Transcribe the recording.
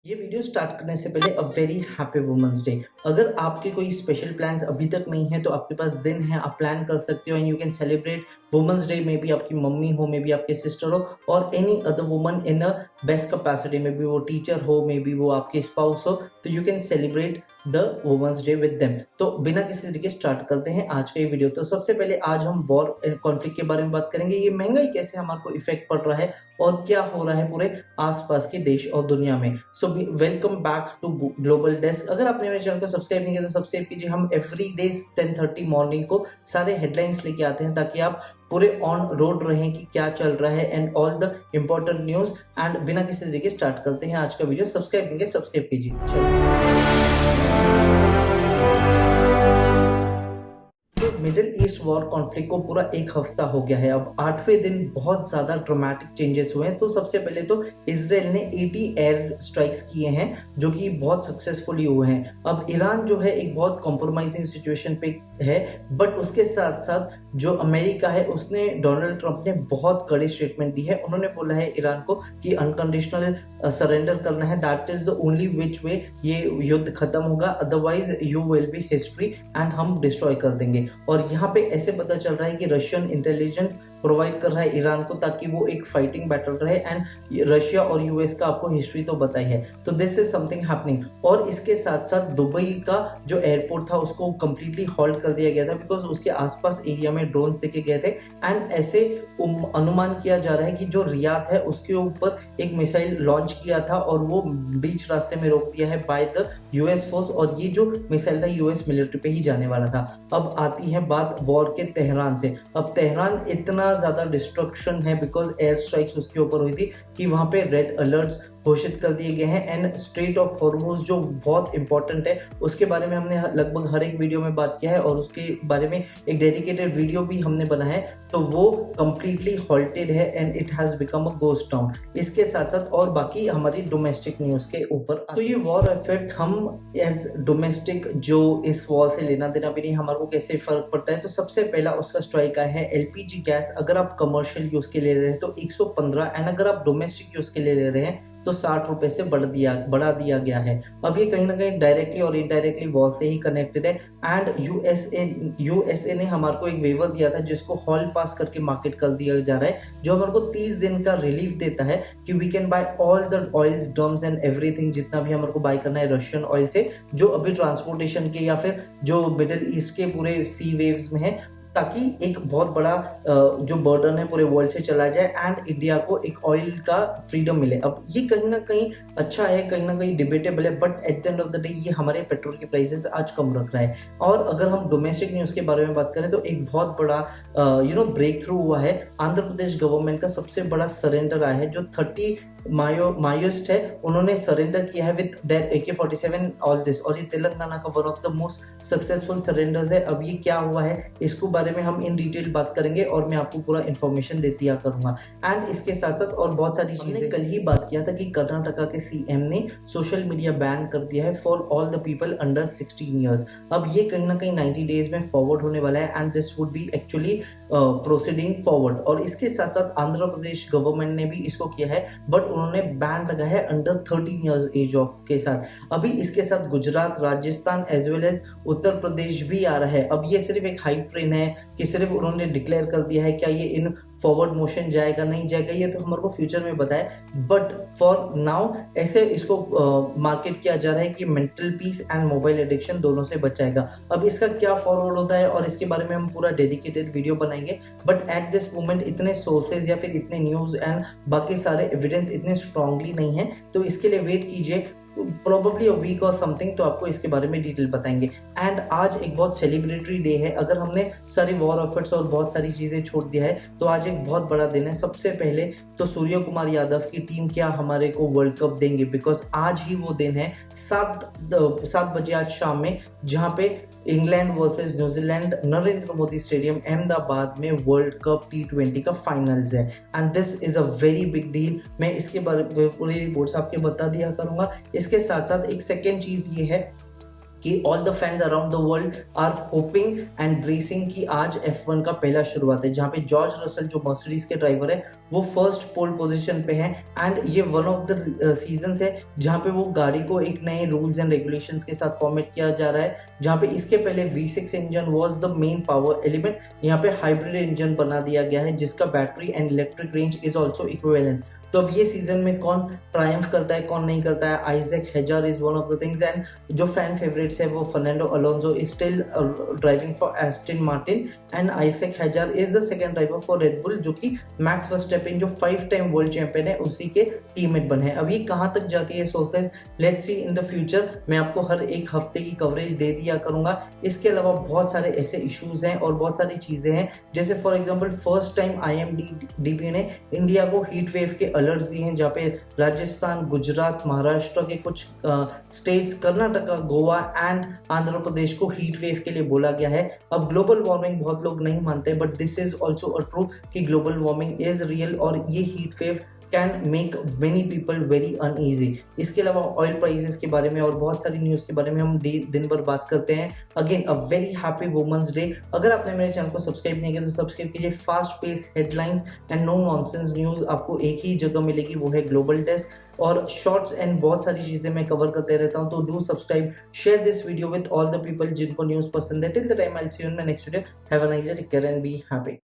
ये video start करने से पहले a very happy women's day. अगर आपके कोई स्पेशल प्लान्स अभी तक नहीं है तो आपके पास दिन है, आप प्लान कर सकते हो and you can celebrate women's day. Maybe आपकी मम्मी हो, मे बी आपके सिस्टर हो और any other woman in a best capacity, maybe वो टीचर हो, मे बी वो आपके स्पाउस हो, तो you can celebrate the women's day with them. तो बिना किसी तरीके स्टार्ट करते हैं आज का ये वीडियो। तो सबसे पहले आज हम वॉर कॉन्फ्लिक्ट के बारे में बात करेंगे। ये महंगाई कैसे हमारे को इफेक्ट पड़ रहा है और क्या हो रहा है पूरे आसपास के देश और दुनिया में। So welcome back to global desk. अगर आपने मेरे चैनल को सब्सक्राइब नहीं किया तो सब्सक्राइब कीजिए। हम एवरी डे 10:30 मॉर्निंग को सारे हेडलाइंस लेके आते हैं ताकि आप पूरे ऑन रोड रहें कि क्या चल रहा है and all the important news. And बिना किसी तरीके स्टार्ट करते हैं आज का वीडियो। सब्सक्राइब नहीं किया सब्सक्राइब कीजिए। मिडिल ईस्ट वॉर कॉन्फ्लिक्ट को पूरा एक हफ्ता हो गया है। अब 8वें दिन बहुत ज्यादा ड्रामेटिक चेंजेस हुए हैं। तो सबसे पहले तो इजराइल ने 80 एयर स्ट्राइक्स किए हैं जो कि बहुत सक्सेसफुली हुए हैं। अब ईरान जो है एक बहुत कॉम्प्रोमाइजिंग सिचुएशन पे है, बट उसके साथ साथ जो अमेरिका है उसने, डोनाल्ड ट्रंप ने बहुत कड़ी स्टेटमेंट दी है। उन्होंने बोला है ईरान को कि अनकंडीशनल सरेंडर करना है, that is the only which way ये युद्ध खत्म होगा, otherwise you will be history and हम डिस्ट्रॉय कर देंगे। और यहाँ पे ऐसे पता चल रहा है कि रशियन इंटेलिजेंस प्रोवाइड कर रहा है ईरान को ताकि वो एक फाइटिंग बैटल रहे। एंड रशिया और यूएस का आपको हिस्ट्री तो बताई है, तो दिस इज समथिंग हैपनिंग। और इसके साथ साथ दुबई का जो एयरपोर्ट था उसको कंप्लीटली हॉल्ट कर दिया गया था बिकॉज उसके आसपास एरिया में ड्रोन्स देखे गए थे। एंड ऐसे अनुमान किया जा रहा है कि जो रियाद है उसके ऊपर एक मिसाइल लॉन्च किया था और वो बीच रास्ते में रोक दिया है बाय द यूएस फोर्स। और ये जो मिसाइल था यूएस मिलिट्री पे ही जाने वाला था। अब आती है बात वॉर के तेहरान से। अब तेहरान इतना ज्यादा डिस्ट्रक्शन है बिकॉज एयर स्ट्राइक्स उसके ऊपर हुई थी कि वहां पे रेड अलर्ट्स घोषित कर दिए गए हैं। एंड स्ट्रेट ऑफ हॉर्मुज जो बहुत इंपॉर्टेंट है उसके बारे में हमने लगभग हर एक वीडियो में बात किया है और उसके बारे में एक डेडिकेटेड वीडियो भी हमने बनाया है। तो वो कंप्लीटली हॉल्टेड है and it has become a ghost town. इसके साथ साथ और बाकी हमारी डोमेस्टिक न्यूज के ऊपर, तो ये वॉर इफेक्ट हम एज डोमेस्टिक जो इस वॉर से लेना देना भी नहीं, हमारे को कैसे फर्क पड़ता है। तो सबसे पहला उसका स्ट्राइक आया है एलपीजी गैस। अगर आप कमर्शियल यूज के ले रहे हैं तो 115 एंड अगर आप डोमेस्टिक यूज के लिए ले रहे हैं तो 60 रुपए से बढ़ा दिया गया है। अब ये कहीं ना कहीं डायरेक्टली और इनडायरेक्टली वॉर से ही कनेक्टेड है। एंड यूएसए ने हमारे को एक वेवर दिया था जिसको हॉल पास करके मार्केट कर दिया जा रहा है, जो हमारे को 30 दिन का रिलीफ देता है कि we can buy all the oils, drums and everything, जितना भी हमारे को बाय करना है रशियन ऑयल से, जो अभी ट्रांसपोर्टेशन के या फिर जो मिडिल ईस्ट के पूरे सी वेव्स में है, ताकि एक बहुत बड़ा जो बर्डन है पूरे वर्ल्ड से चला जाए एंड इंडिया को एक ऑयल का फ्रीडम मिले। अब ये कहीं ना कहीं अच्छा है, कहीं ना कहीं डिबेटेबल है, but at the end of the day ये हमारे पेट्रोल के प्राइसेस आज कम रख रहा है। और अगर हम डोमेस्टिक न्यूज के बारे में बात करें तो एक बहुत बड़ा ब्रेक थ्रू हुआ है। आंध्र प्रदेश गवर्नमेंट का सबसे बड़ा सरेंडर आया है। जो 30 मायोइस्ट है उन्होंने सरेंडर किया है with their AK-47 all this. और ये तेलंगाना का one of the most successful surrenders है। अब ये क्या हुआ है इसको बारे में हम इन डिटेल बात करेंगे और मैं आपको पूरा इन्फॉर्मेशन दे दिया करूंगा। एंड इसके साथ साथ और बहुत सारी चीजें, कल ही बात किया था कि कर्नाटका के सीएम ने सोशल मीडिया बैन कर दिया है for all the people under 16 years. अब ये कहीं ना कहीं 90 डेज में फॉरवर्ड होने वाला है and this would be actually proceeding forward. और इसके साथ साथ आंध्र प्रदेश गवर्नमेंट ने भी इसको किया है, बट उन्होंने बैन लगा है अंडर 13 इयर्स एज ऑफ के साथ। अभी इसके साथ Gujarat, Rajasthan as well as Uttar Pradesh भी आ रहा है। अब ये सिर्फ एक हाइप ट्रेन है कि सिर्फ उन्होंने डिक्लेयर कर दिया है, क्या ये इन फॉरवर्ड मोशन जाएगा नहीं जाएगा ये तो हमारे को फ्यूचर में बताए, बट फॉर नाउ ऐसे इसको मार्केट किया जा रहा है कि mental peace and mobile addiction दोनों से बचाएगा। अब इसका क्या फॉरवर्ड होता है और इसके बारे में हम पूरा डेडिकेटेड वीडियो बनाएंगे, बट एट दिस मोमेंट इतने सोर्सेज या फिर इतने न्यूज एंड बाकी सारे एविडेंस इतने स्ट्रांगली नहीं है, तो इसके लिए वेट कीजिए प्रोबेबली अ वीक और समथिंग, तो आपको इसके बारे में डिटेल बताएंगे। एंड आज एक बहुत सेलिब्रेटरी डे है। अगर हमने सारी वॉर एफर्ट्स और बहुत सारी चीजें छोड़ दिया है तो आज एक बहुत बड़ा दिन है। सबसे पहले तो सूर्य कुमार यादव की टीम क्या हमारे को वर्ल्ड कप देंगे, बिकॉज आज ही वो दिन है 7 बजे आज शाम में, जहां पे England versus New Zealand Narendra Modi stadium Ahmedabad में वर्ल्ड कप T20 का फाइनल्स है। And this is a very big deal. मैं इसके बारे में पूरी रिपोर्ट्स आपके बता दिया करूंगा। इसके साथ साथ एक सेकेंड चीज ये है कि all the fans around the world are hoping and bracing कि आज F1 का पहला शुरुआत है, जहाँ पे जॉर्ज रसल जो मर्सिडीज के ड्राइवर है वो फर्स्ट पोल पोजीशन पे है। एंड ये वन ऑफ द सीजन्स है जहाँ पे वो गाड़ी को एक नए रूल्स एंड रेगुलेशंस के साथ फॉर्मेट किया जा रहा है, जहाँ पे इसके पहले V6 engine was the main power element, यहाँ पे हाइब्रिड इंजन बना दिया गया है जिसका battery and electric range is also equivalent. तो अब ये सीजन में कौन ट्रायम्फ करता है कौन नहीं करता है, आइजैक हेजर is one of the things. And जो फैन फेवरेट्स है वो Fernando Alonso is still driving for Aston Martin and Isaac हेजर is the second driver for red bull, जो कि मैक्स वर्स्टेपेन जो 5 टाइम वर्ल्ड चैंपियन है उसी के टीममेट बने हैं। अब ये कहाँ तक जाती है sources, let's see in the future. मैं आपको हर एक हफ्ते की कवरेज दे दिया करूंगा। इसके अलावा बहुत सारे ऐसे इश्यूज हैं और बहुत सारी चीजें हैं, जैसे for example first time IMDb ने इंडिया को हीट वेव के अलर्ट दिए हैं, जहाँ पे राजस्थान, गुजरात, महाराष्ट्र के कुछ स्टेट्स, कर्नाटका, गोवा एंड आंध्र प्रदेश को हीट वेव के लिए बोला गया है। अब ग्लोबल वार्मिंग बहुत लोग नहीं मानते, but this is also a true कि ग्लोबल वार्मिंग इज रियल और ये heat wave can make many people very uneasy. इसके अलावा ऑयल प्राइसेस के बारे में और बहुत सारी न्यूज़ के बारे में हम दिन भर बात करते हैं। Again a very happy women's day. अगर आपने मेरे चैनल को सब्सक्राइब नहीं किया तो सब्सक्राइब कीजिए। Fast pace headlines and no nonsense news आपको एक ही जगह मिलेगी, वो है ग्लोबल डेस्क। और शॉर्ट्स एंड बहुत सारी चीज़ें मैं कवर करते रहता हूँ, तो do subscribe, share this video with all the people जिनको न्यूज़ पसंद है। Till the time I will see you in my next video. Have a nice day, take care and be happy.